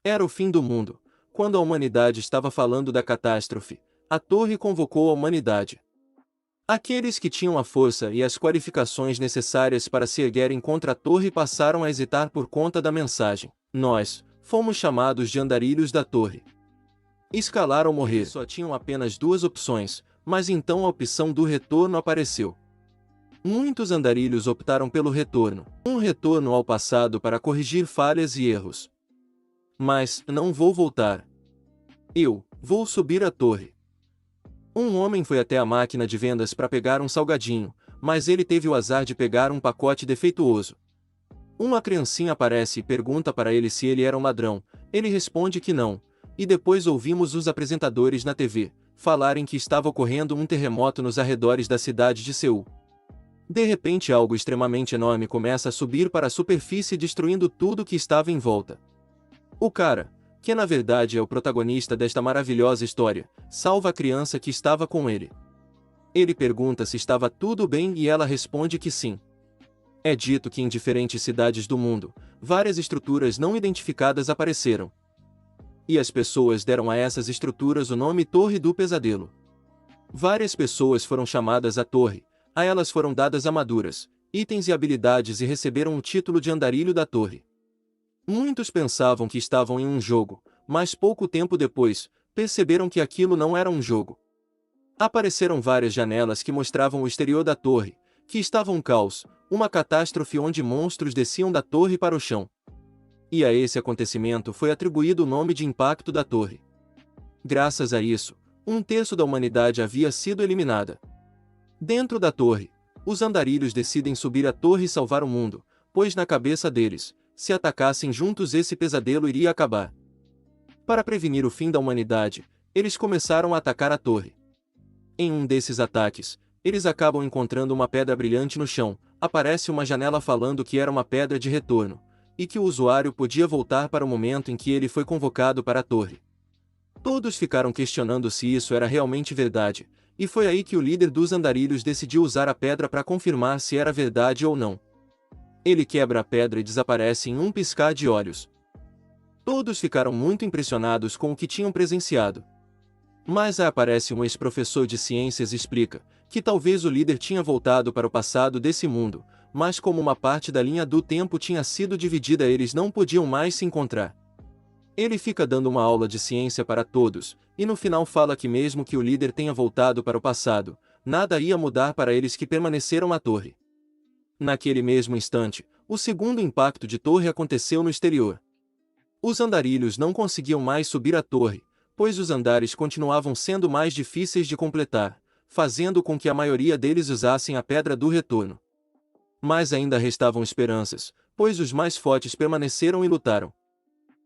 Era o fim do mundo. Quando a humanidade estava falando da catástrofe, a torre convocou a humanidade. Aqueles que tinham a força e as qualificações necessárias para se erguerem contra a torre passaram a hesitar por conta da mensagem. Nós fomos chamados de andarilhos da torre. Escalar ou morrer. Eles só tinham apenas duas opções, mas então a opção do retorno apareceu. Muitos andarilhos optaram pelo retorno. Um retorno ao passado para corrigir falhas e erros. Mas não vou voltar. Eu vou subir a torre. Um homem foi até a máquina de vendas para pegar um salgadinho, mas ele teve o azar de pegar um pacote defeituoso. Uma criancinha aparece e pergunta para ele se ele era um ladrão. Ele responde que não, e depois ouvimos os apresentadores na TV falarem que estava ocorrendo um terremoto nos arredores da cidade de Seul. De repente algo extremamente enorme começa a subir para a superfície destruindo tudo que estava em volta. O cara, que na verdade é o protagonista desta maravilhosa história, salva a criança que estava com ele. Ele pergunta se estava tudo bem e ela responde que sim. É dito que em diferentes cidades do mundo, várias estruturas não identificadas apareceram. E as pessoas deram a essas estruturas o nome Torre do Pesadelo. Várias pessoas foram chamadas à torre, a elas foram dadas armaduras, itens e habilidades e receberam o título de andarilho da torre. Muitos pensavam que estavam em um jogo, mas pouco tempo depois, perceberam que aquilo não era um jogo. Apareceram várias janelas que mostravam o exterior da torre, que estava um caos, uma catástrofe onde monstros desciam da torre para o chão. E a esse acontecimento foi atribuído o nome de Impacto da Torre. Graças a isso, um terço da humanidade havia sido eliminada. Dentro da torre, os andarilhos decidem subir a torre e salvar o mundo, pois na cabeça deles, se atacassem juntos esse pesadelo iria acabar. Para prevenir o fim da humanidade, eles começaram a atacar a torre. Em um desses ataques, eles acabam encontrando uma pedra brilhante no chão, aparece uma janela falando que era uma pedra de retorno, e que o usuário podia voltar para o momento em que ele foi convocado para a torre. Todos ficaram questionando se isso era realmente verdade, e foi aí que o líder dos andarilhos decidiu usar a pedra para confirmar se era verdade ou não. Ele quebra a pedra e desaparece em um piscar de olhos. Todos ficaram muito impressionados com o que tinham presenciado. Mas aí aparece um ex-professor de ciências e explica que talvez o líder tinha voltado para o passado desse mundo, mas como uma parte da linha do tempo tinha sido dividida eles não podiam mais se encontrar. Ele fica dando uma aula de ciência para todos, e no final fala que mesmo que o líder tenha voltado para o passado, nada ia mudar para eles que permaneceram na torre. Naquele mesmo instante, o segundo impacto de torre aconteceu no exterior. Os andarilhos não conseguiam mais subir a torre, pois os andares continuavam sendo mais difíceis de completar, fazendo com que a maioria deles usassem a pedra do retorno. Mas ainda restavam esperanças, pois os mais fortes permaneceram e lutaram.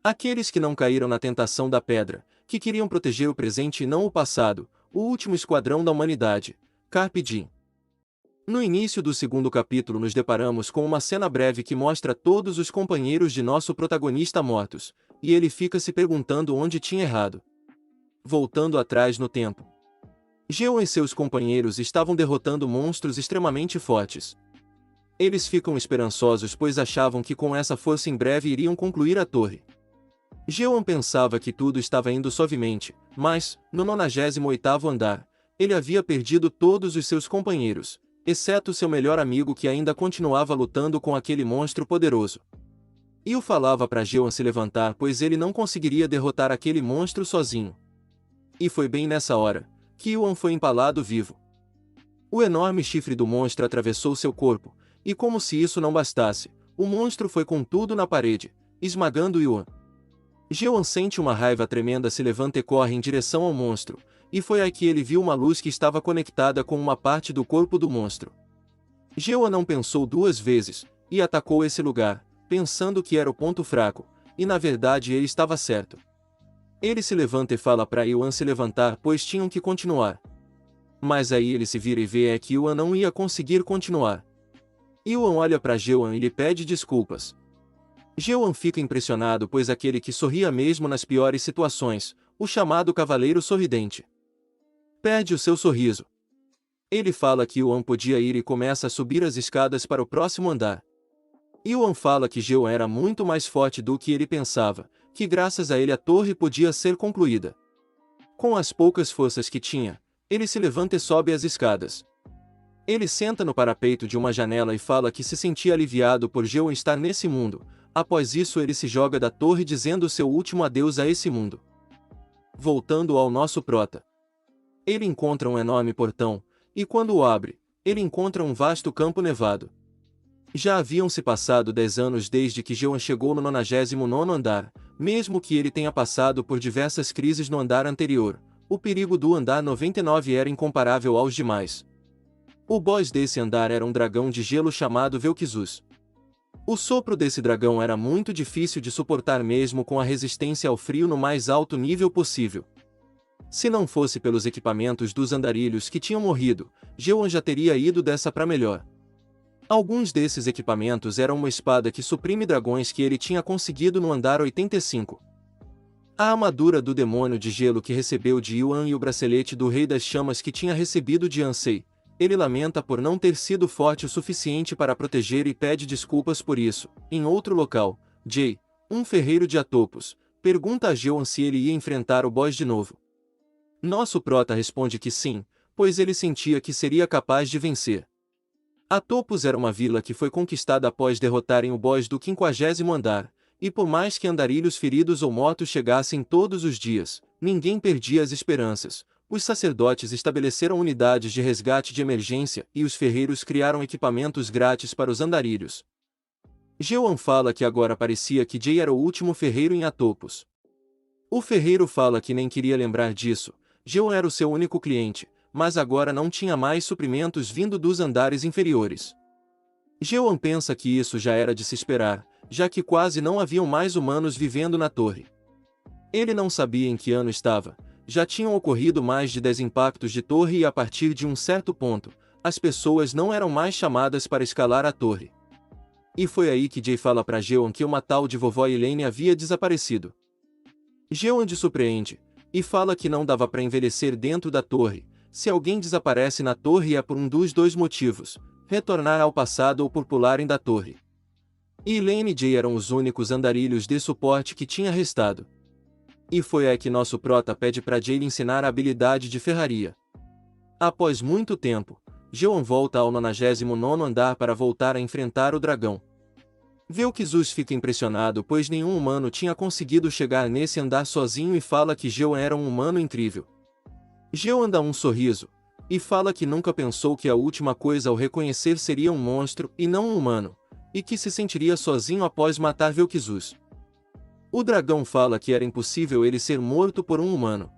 Aqueles que não caíram na tentação da pedra, que queriam proteger o presente e não o passado, o último esquadrão da humanidade, Carpe Diem. No início do segundo capítulo nos deparamos com uma cena breve que mostra todos os companheiros de nosso protagonista mortos, e ele fica se perguntando onde tinha errado. Voltando atrás no tempo. Geon e seus companheiros estavam derrotando monstros extremamente fortes. Eles ficam esperançosos pois achavam que com essa força em breve iriam concluir a torre. Geon pensava que tudo estava indo suavemente, mas, no 98º andar, ele havia perdido todos os seus companheiros, exceto seu melhor amigo que ainda continuava lutando com aquele monstro poderoso. Yu falava para Geon se levantar pois ele não conseguiria derrotar aquele monstro sozinho. E foi bem nessa hora que Yuan foi empalado vivo. O enorme chifre do monstro atravessou seu corpo, e como se isso não bastasse, o monstro foi com tudo na parede, esmagando Yuan. Geon sente uma raiva tremenda, se levanta e corre em direção ao monstro, e foi aí que ele viu uma luz que estava conectada com uma parte do corpo do monstro. Geon não pensou duas vezes, e atacou esse lugar, pensando que era o ponto fraco, e na verdade ele estava certo. Ele se levanta e fala para Yuan se levantar pois tinham que continuar. Mas aí ele se vira e vê que Yuan não ia conseguir continuar. Yuan olha para Geon e lhe pede desculpas. Geon fica impressionado pois aquele que sorria mesmo nas piores situações, o chamado Cavaleiro Sorridente, perde o seu sorriso. Ele fala que Yuan podia ir e começa a subir as escadas para o próximo andar. Yuan fala que Geon era muito mais forte do que ele pensava, que graças a ele a torre podia ser concluída. Com as poucas forças que tinha, ele se levanta e sobe as escadas. Ele senta no parapeito de uma janela e fala que se sentia aliviado por Jeon estar nesse mundo. Após isso ele se joga da torre dizendo seu último adeus a esse mundo. Voltando ao nosso prota. Ele encontra um enorme portão, e quando o abre, ele encontra um vasto campo nevado. Já haviam se passado 10 anos desde que Jeon chegou no 99º andar, mesmo que ele tenha passado por diversas crises no andar anterior, o perigo do andar 99 era incomparável aos demais. O boss desse andar era um dragão de gelo chamado Vel'Kizus. O sopro desse dragão era muito difícil de suportar mesmo com a resistência ao frio no mais alto nível possível. Se não fosse pelos equipamentos dos andarilhos que tinham morrido, Jeon já teria ido dessa pra melhor. Alguns desses equipamentos eram uma espada que suprime dragões que ele tinha conseguido no andar 85. A armadura do demônio de gelo que recebeu de Yuan e o bracelete do Rei das Chamas que tinha recebido de Ansei. Ele lamenta por não ter sido forte o suficiente para proteger e pede desculpas por isso. Em outro local, Jay, um ferreiro de Atopos, pergunta a Jeon se ele ia enfrentar o boss de novo. Nosso prota responde que sim, pois ele sentia que seria capaz de vencer. Atopos era uma vila que foi conquistada após derrotarem o boss do 50º andar, e por mais que andarilhos feridos ou mortos chegassem todos os dias, ninguém perdia as esperanças. Os sacerdotes estabeleceram unidades de resgate de emergência e os ferreiros criaram equipamentos grátis para os andarilhos. Jeon fala que agora parecia que Jay era o último ferreiro em Atopos. O ferreiro fala que nem queria lembrar disso. Jeon era o seu único cliente, mas agora não tinha mais suprimentos vindo dos andares inferiores. Jeon pensa que isso já era de se esperar, já que quase não haviam mais humanos vivendo na torre. Ele não sabia em que ano estava. Já tinham ocorrido mais de 10 impactos de torre e a partir de um certo ponto, as pessoas não eram mais chamadas para escalar a torre. E foi aí que Jay fala para Jeon que uma tal de vovó Elaine havia desaparecido. Jeon se surpreende, e fala que não dava para envelhecer dentro da torre. Se alguém desaparece na torre é por um dos dois motivos, retornar ao passado ou por pularem da torre. E Elaine e Jay eram os únicos andarilhos de suporte que tinha restado. E foi aí que nosso prota pede para Jay ensinar a habilidade de ferraria. Após muito tempo, Jeon volta ao 99º andar para voltar a enfrentar o dragão. Vel'Kizus fica impressionado pois nenhum humano tinha conseguido chegar nesse andar sozinho e fala que Jeon era um humano incrível. Jeon dá um sorriso, e fala que nunca pensou que a última coisa ao reconhecer seria um monstro e não um humano, e que se sentiria sozinho após matar Vel'Kizus. O dragão fala que era impossível ele ser morto por um humano.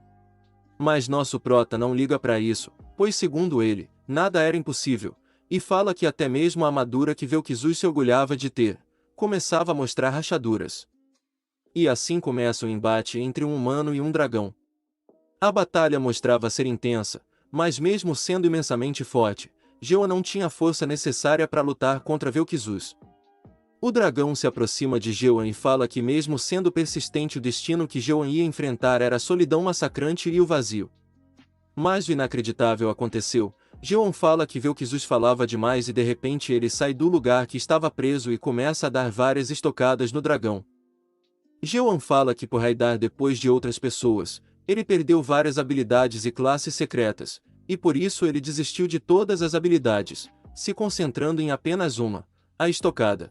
Mas nosso prota não liga para isso, pois segundo ele, nada era impossível, e fala que até mesmo a armadura que Vel'Kizus se orgulhava de ter, começava a mostrar rachaduras. E assim começa o embate entre um humano e um dragão. A batalha mostrava ser intensa, mas mesmo sendo imensamente forte, Jeon não tinha a força necessária para lutar contra Vel'Kizus. O dragão se aproxima de Jeon e fala que mesmo sendo persistente o destino que Jeon ia enfrentar era a solidão massacrante e o vazio. Mas o inacreditável aconteceu. Jeon fala que Vel'Kizus falava demais e de repente ele sai do lugar que estava preso e começa a dar várias estocadas no dragão. Jeon fala que por raidar depois de outras pessoas, ele perdeu várias habilidades e classes secretas, e por isso ele desistiu de todas as habilidades, se concentrando em apenas uma, a estocada.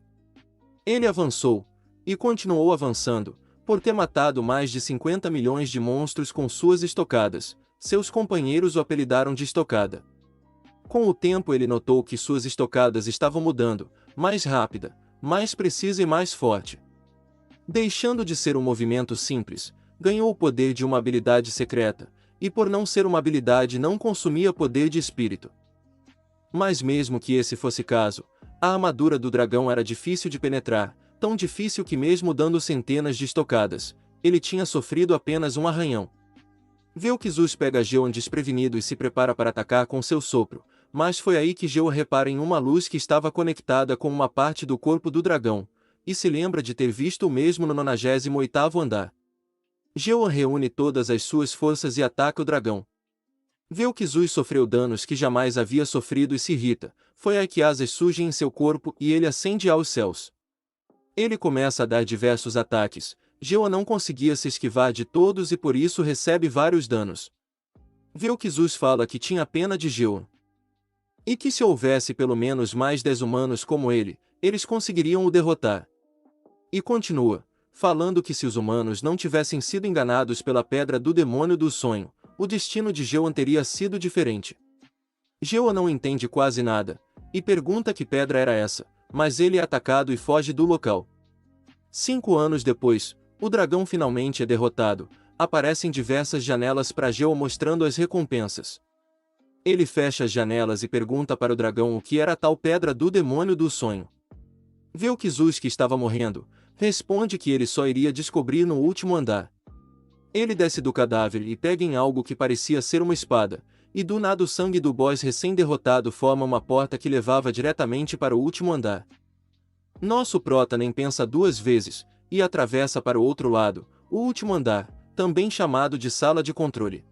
Ele avançou, e continuou avançando, por ter matado mais de 50 milhões de monstros com suas estocadas. Seus companheiros o apelidaram de estocada. Com o tempo ele notou que suas estocadas estavam mudando, mais rápida, mais precisa e mais forte. Deixando de ser um movimento simples, ganhou o poder de uma habilidade secreta, e por não ser uma habilidade não consumia poder de espírito. Mas mesmo que esse fosse caso, a armadura do dragão era difícil de penetrar, tão difícil que mesmo dando centenas de estocadas, ele tinha sofrido apenas um arranhão. Vel'Kizus pega Jeon desprevenido e se prepara para atacar com seu sopro, mas foi aí que Jeon repara em uma luz que estava conectada com uma parte do corpo do dragão, e se lembra de ter visto o mesmo no 98º andar. Jeon reúne todas as suas forças e ataca o dragão. Vel'Kizus sofreu danos que jamais havia sofrido e se irrita. Foi aí que asas surgem em seu corpo e ele ascende aos céus. Ele começa a dar diversos ataques. Geo não conseguia se esquivar de todos e por isso recebe vários danos. Vel'Kizus fala que tinha pena de Geo. E que se houvesse pelo menos mais 10 humanos como ele, eles conseguiriam o derrotar. E continua, falando que se os humanos não tivessem sido enganados pela pedra do demônio do sonho, o destino de Geo teria sido diferente. Geo não entende quase nada, e pergunta que pedra era essa, mas ele é atacado e foge do local. 5 anos depois, o dragão finalmente é derrotado, aparecem diversas janelas para Geo mostrando as recompensas. Ele fecha as janelas e pergunta para o dragão o que era a tal pedra do demônio do sonho. Vel'Kizus, que estava morrendo, responde que ele só iria descobrir no último andar. Ele desce do cadáver e pega em algo que parecia ser uma espada, e do nada o sangue do boss recém-derrotado forma uma porta que levava diretamente para o último andar. Nosso prota nem pensa duas vezes, e atravessa para o outro lado, o último andar, também chamado de sala de controle.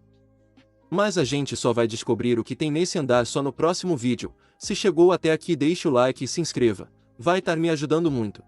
Mas a gente só vai descobrir o que tem nesse andar só no próximo vídeo. Se chegou até aqui, deixe o like e se inscreva, vai estar me ajudando muito.